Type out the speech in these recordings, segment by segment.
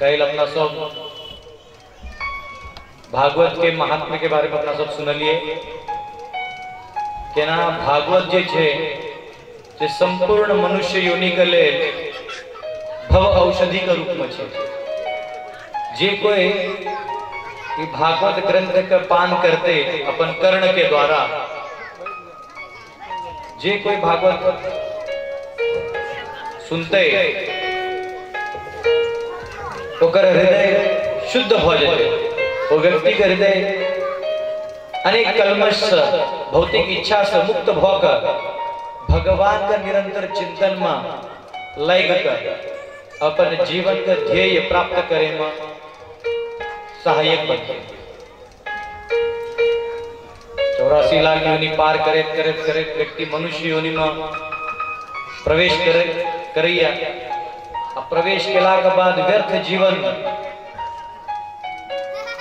कल अपना सब भागवत के महात्म्य के बारे में अपना सब सुनलिए केना भागवत जे छे जे संपूर्ण मनुष्य योनि के लेल भव औषधि के रूप में छे। जे कोई भागवत ग्रंथ के पान करते अपन कर्ण के द्वारा, जे कोई भागवत सुनते ओकर हृदय शुद्ध हो जाए, वो व्यक्ति के हृदय अनेक कलमश भौतिक इच्छा से मुक्त होकर भगवान का निरंतर चिंतन में लग कर अपन जीवन का ध्येय प्राप्त करे में सहायक बनते। 84 लाख योनि पार करे व्यक्ति मनुष्य योनि में प्रवेश करैया। प्रवेश केला के बाद व्यर्थ जीवन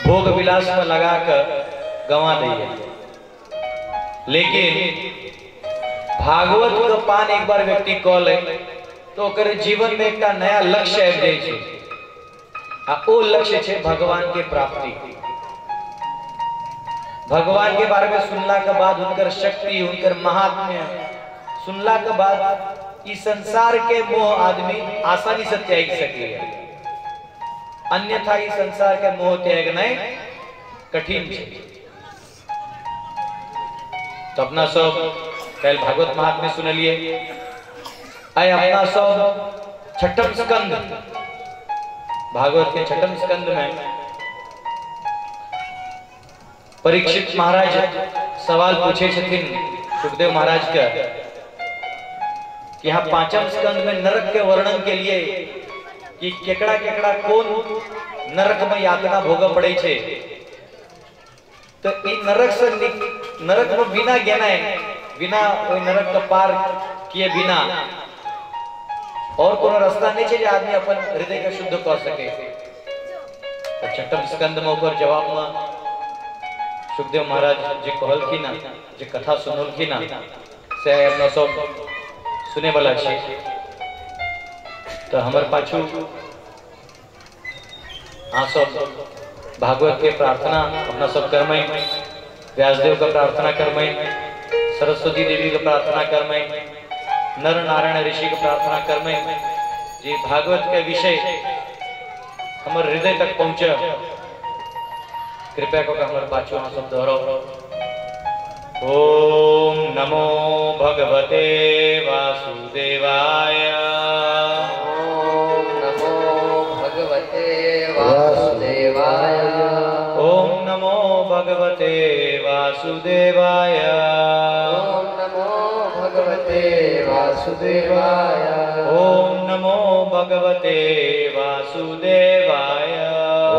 भोग विलास में लगा कर गंवा दिए। लेकिन भागवत का पान एक बार व्यक्ति कऽ ले तो ओकर जीवन में एक नया लक्ष्य आबि जाय छै। आ ओ लक्ष्य छे भगवान के प्राप्ति। भगवान के बारे में सुनला के बाद उनकर शक्ति, उनकर महात्म्य सुनला के बाद इस संसार के मोह आदमी आसानी से त्याग सके, अन्यथा इस संसार के मोह त्याग नहीं कठिन है। तो अपना सब कल भागवत महात्म्य सुनलिए। आय अपना सब छठम स्कंद, भागवत के छठम स्कंद में परीक्षित महाराज सवाल पूछे छथिन सुखदेव महाराज का कि यहाँ पांचम स्कंद में नरक के वर्णन के लिए कि केकड़ा केकड़ा कौन नरक में यातना भोग पड़े छे। तो इन नरक में बिना ज्ञान, बिना नरक का पार किए बिना और कोनो रास्ता नहीं है आदमी अपन हृदय का शुद्ध कर सके। तो छठम स्कंद में ऊपर जवाब में सुखदेव महाराज जे कहलखिन ना, जे कथा सुनलखिन ना, से अपना सब सुने वाला छे। तो हमार पाछू हाँ सब भागवत के प्रार्थना अपना सब करमई, व्यासदेव का प्रार्थना करमई, सरस्वती देवी का प्रार्थना करमई, नर नारायण ऋषि का प्रार्थना करमई, जे भागवत के विषय हमारे हृदय तक पहुंचे। कृपया करके हमारे पाछू हाँ सब दोहराओ। ओम नमो भगवते वासुदेवाय। ओम नमो भगवते वासुदेवाय। ओम नमो भगवते वासुदेवाय। ओम नमो भगवते वासुदेवाय। ओम नमो भगवते वासुदेवाय।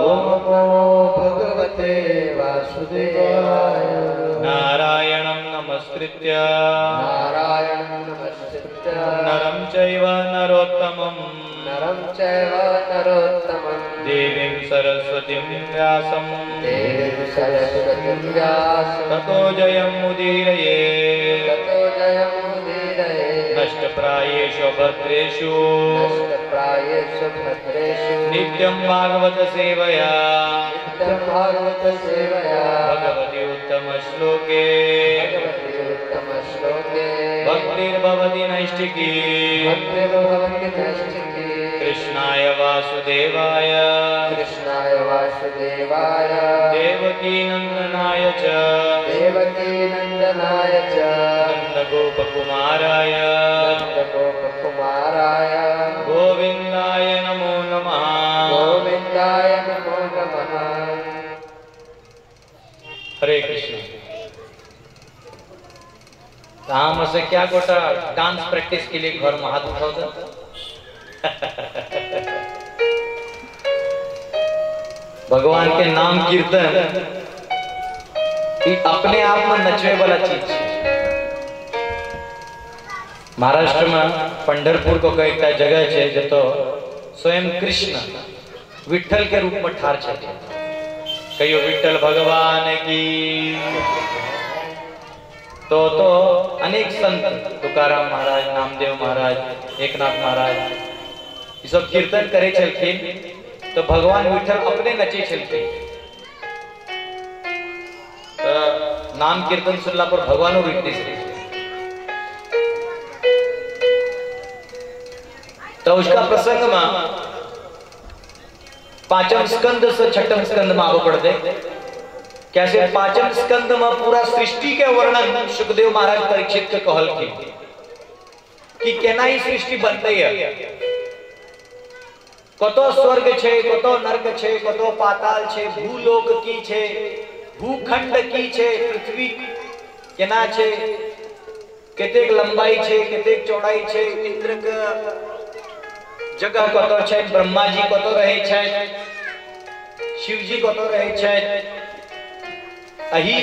ओम नमो भगवते वासुदेवाय। नारायणं नमस्कृत्य नारायणं नमस्कृत्य नरं चैव नरोत्तमं देवीं सरस्वतीं व्यासं ततो जयमुदीरये नष्टप्रायेषु भद्रेषु नित्यं भागवत सेवया भगवति उत्तम श्लोके भक्तिर्भवति नैष्ठिकी। कृष्णाय वासुदेवाय देवकी नंदनाय च नंदगोपकुमाराय गोविंदाय नमो नमः। हरे कृष्ण। हम से क्या गोटा डांस प्रैक्टिस के लिए घर में हाथ उठाओ तो भगवान के नाम कीर्तन अपने आप में नचने वाला चीज है। महाराष्ट्र में पंढरपुर को कहता जगह है जो तो स्वयं कृष्ण विठल के रूप में ठार छे। कहियो विठल भगवान की। तो अनेक संत तुकाराम महाराज, नामदेव महाराज, एकनाथ महाराज ये सब कीर्तन करे चलखिन तो भगवान विठल अपने नचे चलते नाम कीर्तन सुनला पर भगवान रीति से तो उसका प्रसंग में पांचम स्कंद से छठम स्कंद में आगे बढ़ते कैसे पांचम स्कंद में पूरा सृष्टि के वर्णन सुखदेव महाराज परीक्षित के कहल कि केना ही सृष्टि बनते है कतो स्वर्ग छे कतो नर्क छे कतो पाताल छे भूलोक की छे भूखंड की छे पृथ्वी केना छे केतेक लंबाई छे केतेक चौड़ाई छे इंद्र के जगह कतो छे ब्रह्मा जी कतो रहे छे शिव जी कतो रहे छे अही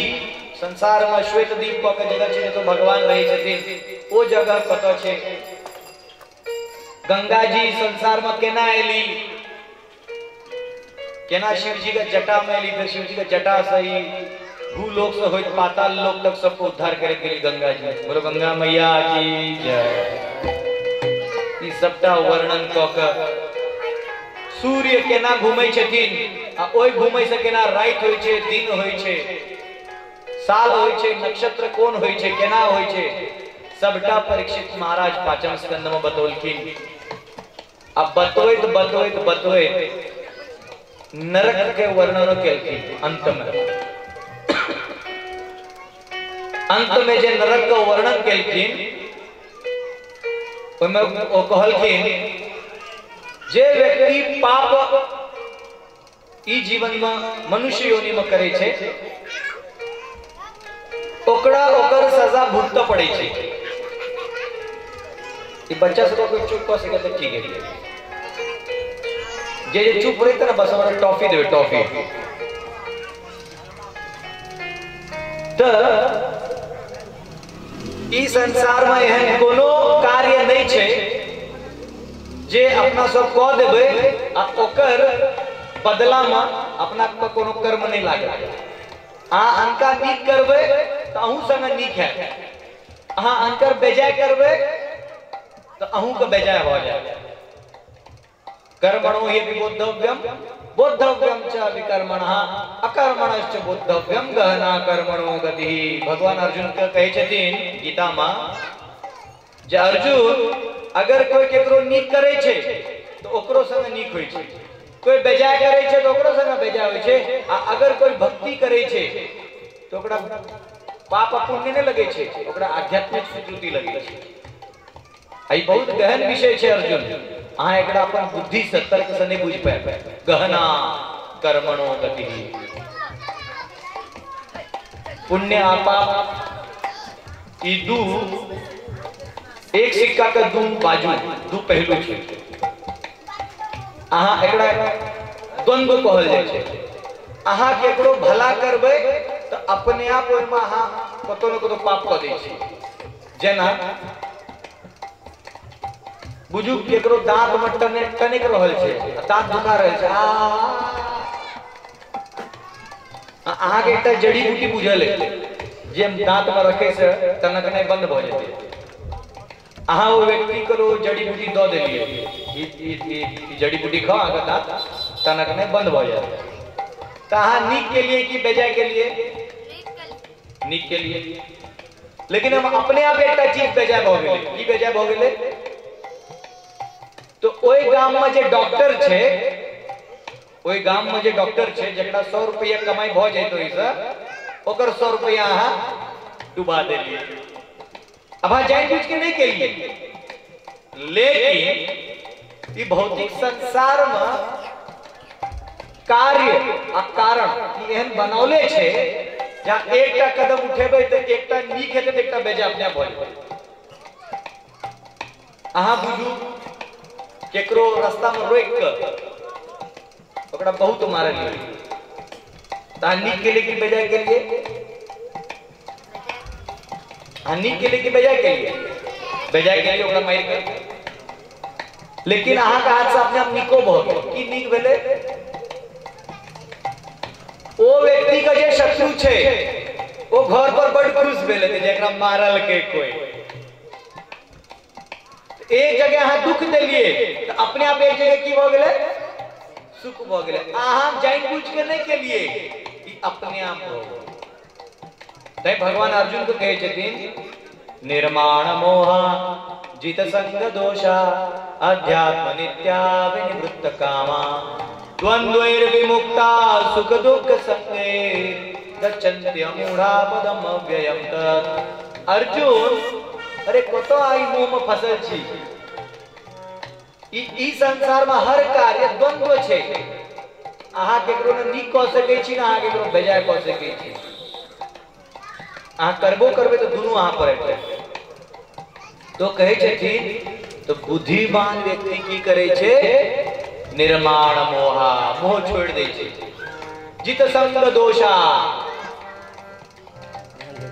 संसार में श्वेत दीप के जगह छे तो भगवान रहे छथिन ओ जगह कतो छे गंगा जी संसार में केना एली केना शिव जी के जटा में एली फिर शिव जी के जटा से ही भूलोक से होइत पाताल लोक तक सबको उद्धार करे के लिए गंगा जी बोलो गंगा मैया की जय ई सबटा वर्णन क के सूर्य केना घूमै छथिन आ ओइ घूमै से केना रात होय छै दिन होय छै साल होय छै नक्षत्र कोन होय छै केना होय छै सबटा परीक्षित महाराज पांचम स्कंद में बतौलखिन अब बतोइत बतोइत बतोइत नरक के वर्णन केलखिन अंत में जे नरक का वर्णन केलखिन ओमे ओ कहलखिन जे व्यक्ति पाप ई जीवन में मनुष्य योनि में करे छे ओकरा ओकर सजा भुगत पड़े छे ई बच्चा सब को चुप कर सके तो ठीक है जे चुप रहे ना बस हमारा टॉफी देवे टॉफी तो ई संसार में एहन कोनो कार्य नहीं छे जे अपना सब कह देबे आ ओकर बदला में अपना को कोनो कर्म नहीं लागे आ अनका नीक करबे तो अहू संग नीक है अहा अनकर बेजाय करबे तो अहू के बेजाय हो जाए कर्मणो हि बोद्धव्यम बोद्धव्यम च विकर्मणः अकर्मणश्च बोद्धव्यम गहना कर्मणो गति भगवान अर्जुन के कहे छथिन गीता में जे अर्जुन अगर कोई केकरो नीक करे छे तो ओकरो संग नीक होय छे कोई बेजाय करे छे तो ओकरो संग बेजाय होय छे आ अगर कोई भक्ति करे छे तो ओकरा पाप पुण्य ने लगे छे ओकरा आध्यात्मिक स्वीकृति लगे छे आई बहुत गहन विषय छे अर्जुन आ एकरा अपन बुद्धि से तर्क से नहीं बुझ पाए गहना कर्मणो गति पुण्य आ पाप ई दू एक सिक्का के दू बाजू दू पहलू छे अहा एकरा द्वंद्व कहल जाय छे अहा केकरो भला करबे तो अपने आप ओइ में अहा कतो न कतो पाप क दै छी जेना बुझू केकरो दांत में टनिक रहल छे दांत दुखा रहल छे अहा के एकटा जड़ी बूटी बुझल है जे दांत में रखे से टनकने बंद भ जेते अहा वो व्यक्ति को जड़ी बूटी द देलिए ई जड़ी बूटी खा अगर दांत टनकने बंद भ जाए तो अहा नीक के लिए कि बेजाय के लिए नीक के लिए लेकिन हम अपने आप एकटा चीज बेजाय भ गेले की बेजाय भ गेले तो ओई गांव में जे डॉक्टर छे ओई गांव में जे डॉक्टर छे जकरा 100 रुपया कमाई भ जैतो इसे ओकर 100 रुपया अहा डुबा देलिए अब जान बुझ के नहीं केलिए लेकिन ई भौतिक संसार में कार्य आ कारण एहन बनौले छे जहां एकटा कदम उठेबे त एकटा नीक हेते त एकटा बेजा अपने भ जेते अहा बुझू केकरो रास्ता में रोक के ओकरा बहुत मारलिए ता नीक के लिए कि बेजाय के लिए नीक के लिए कि बेजाय के लिए बेजाय के लिए ओकरा मार के लेकिन अहा के हाथ से अपने आप निको भ गेल की नीक भेले ओ व्यक्ति का जे शत्रु छे वो घर पर बड़ खुश भेले थे जेकरा मारल के कोई एक जगह अहा दुख देलिए तो अपने आप एक जगह की भ गेले सुख भ गेले अहाँ जानबूझ के नहीं के लिए ई अपने आप हो तै भगवान अर्जुन को कहे छथिन निर्माण मोहा जित संग दोषा अध्यात्म नित्या विनिवृत्त कामा द्वंद्वैर विमुक्ता सुख दुख संगे गच्छन्ति मूढ़ा पदम अव्ययम तत्। अर्जुन अरे कतो आई मोह में फसल छी ई संसार में हर कार्य द्वंद्व छे अहाँ केकरो ने नीक क सकै छी ना अहाँ केकरो बेजाय क सकै छी अहाँ करबो करबे तो दुनू अहाँ पर एतै तो कहे छथिन तो बुद्धिमान व्यक्ति की करे छे निर्माण मोहा मोह छोड़ दे छे जित संग दोषा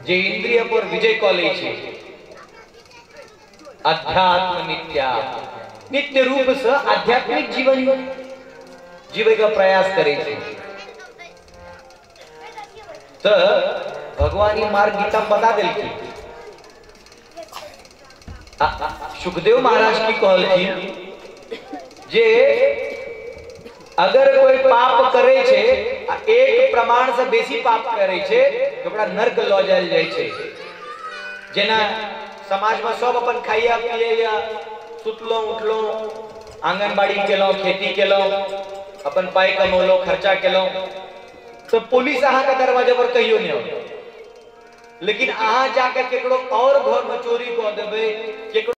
जे इंद्रिय पर विजय क लै छे अध्यात्म नित्या नित्य रूप से आध्यात्मिक जीवन जीवे का प्रयास करे छे तो भगवान ये मार्ग गीता में बता देलखिन सुखदेव महाराज की कहलखिन जे अगर कोई पाप करे छे एक प्रमाण से बेसी पाप करे छे तो ओकरा नरक ल जायल जाय छे जेना समाज में सब अपन खाइया पियैया सुतलो उठलो आंगनबाड़ी केलो खेती केलो अपन पाई कमौलो खर्चा केलो तो पुलिस अहाँ के दरवाजा पर कहियो नहीं हो लेकिन अहाँ जाके केकरो और घर में चोरी क देबे